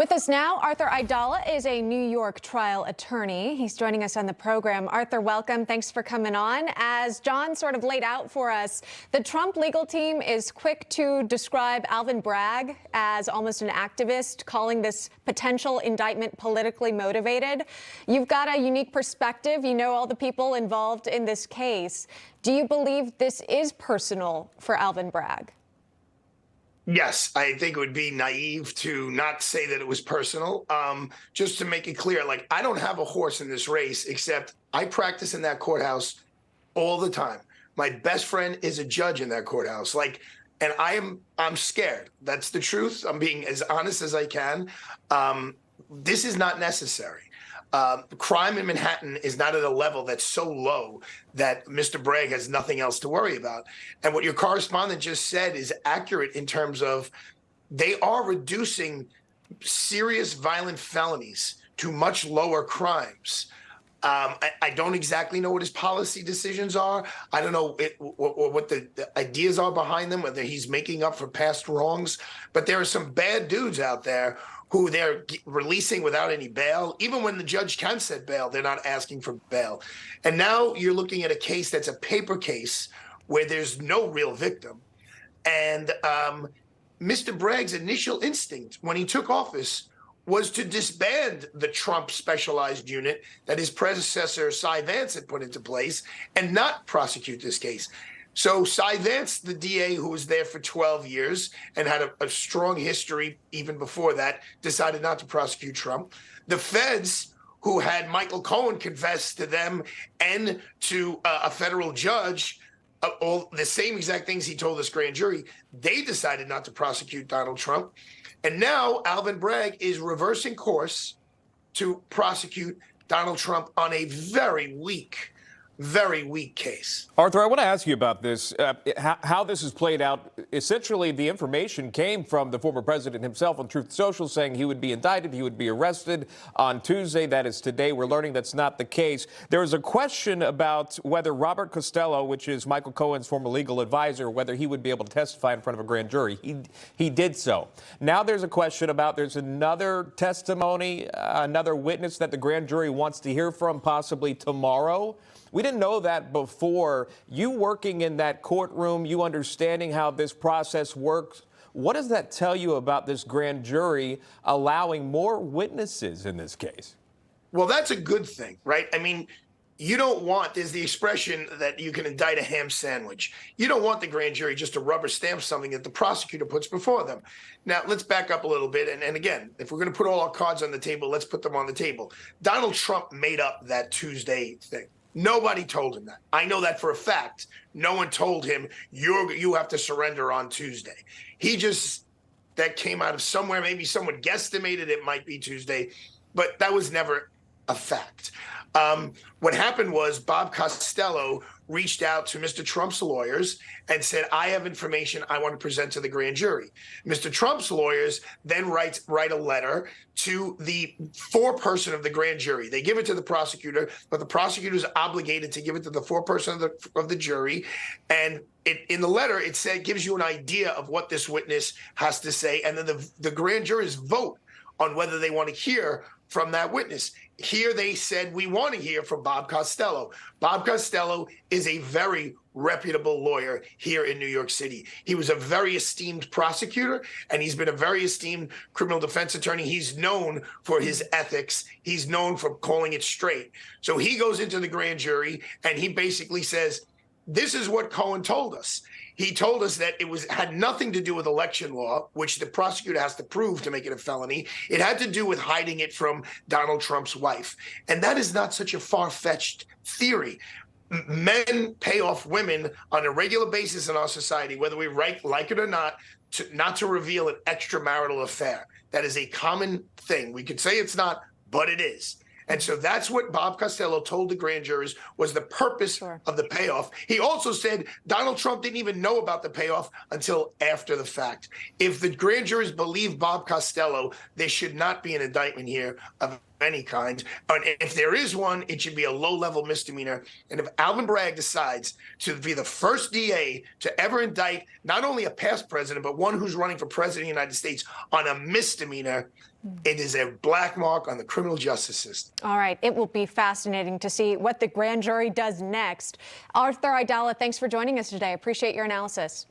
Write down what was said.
With us now, Arthur Aidala is a New York trial attorney. He's joining us on the program. Arthur, welcome. Thanks for coming on. As John sort of laid out for us, the Trump legal team is quick to describe Alvin Bragg as almost an activist, calling this potential indictment politically motivated. You've got a unique perspective. You know all the people involved in this case. Do you believe this is personal for Alvin Bragg? Yes, I think it would be naive to not say that it was personal. Just to make it clear, I don't have a horse in this race, except I practice in that courthouse all the time. My best friend is a judge in that courthouse. And I'm scared. That's the truth. I'm being as honest as I can. This is not necessary. Crime in Manhattan is not at a level that's so low that Mr. Bragg has nothing else to worry about. And what your correspondent just said is accurate in terms of they are reducing serious violent felonies to much lower crimes. I don't exactly know what his policy decisions are. I don't know what the ideas are behind them, whether he's making up for past wrongs. But there are some bad dudes out there who they're releasing without any bail. Even when the judge can set bail, they're not asking for bail. And now you're looking at a case that's a paper case where there's no real victim. And Mr. Bragg's initial instinct when he took office was to disband the Trump specialized unit that his predecessor, Cy Vance, had put into place and not prosecute this case. So Cy Vance, the DA who was there for 12 years and had a strong history even before that, decided not to prosecute Trump. The feds, who had Michael Cohen confess to them and to a federal judge, all the same exact things he told this grand jury, they decided not to prosecute Donald Trump. And now Alvin Bragg is reversing course to prosecute Donald Trump on a very weak case. Arthur, I want to ask you about this, how this has played out. Essentially, the information came from the former president himself on Truth Social saying he would be indicted, he would be arrested on Tuesday. That is today. We're learning that's not the case. There is a question about whether Robert Costello, which is Michael Cohen's former legal advisor, whether he would be able to testify in front of a grand jury. He did so. Now there's a question about there's another testimony, another witness that the grand jury wants to hear from possibly tomorrow. We didn't know that before. You working in that courtroom, you understanding how this process works, what does that tell you about this grand jury allowing more witnesses in this case? Well, that's a good thing, right? I mean, you don't want, there's the expression that you can indict a ham sandwich. You don't want the grand jury just to rubber stamp something that the prosecutor puts before them. Now, let's back up a little bit. And again, if we're going to put all our cards on the table, let's put them on the table. Donald Trump made up that Tuesday thing. Nobody told him that. I know that for a fact. No one told him, you have to surrender on Tuesday. That came out of somewhere. Maybe someone guesstimated it might be Tuesday, but that was never a fact. What happened was Bob Costello reached out to Mr. Trump's lawyers and said, I have information I want to present to the grand jury. Mr. Trump's lawyers then write a letter to the foreperson of the grand jury. They give it to the prosecutor, but the prosecutor is obligated to give it to the foreperson of the jury. And in the letter, it gives you an idea of what this witness has to say. And then the grand jurors vote on whether they want to hear from that witness. Here they said, we want to hear from Bob Costello. Bob Costello is a very reputable lawyer here in New York City. He was a very esteemed prosecutor, and he's been a very esteemed criminal defense attorney. He's known for his ethics. He's known for calling it straight. So he goes into the grand jury, and he basically says, this is what Cohen told us. He told us that it had nothing to do with election law, which the prosecutor has to prove to make it a felony. It had to do with hiding it from Donald Trump's wife. And that is not such a far-fetched theory. Men pay off women on a regular basis in our society, whether we like it or not to reveal an extramarital affair. That is a common thing. We could say it's not, but it is. And so that's what Bob Costello told the grand jurors was the purpose of the payoff. He also said Donald Trump didn't even know about the payoff until after the fact. If the grand jurors believe Bob Costello, there should not be an indictment here of any kind. And if there is one, it should be a low-level misdemeanor. And if Alvin Bragg decides to be the first DA to ever indict not only a past president, but one who's running for president of the United States on a misdemeanor, it is a black mark on the criminal justice system. All right. It will be fascinating to see what the grand jury does next. Arthur Aidala, thanks for joining us today. Appreciate your analysis.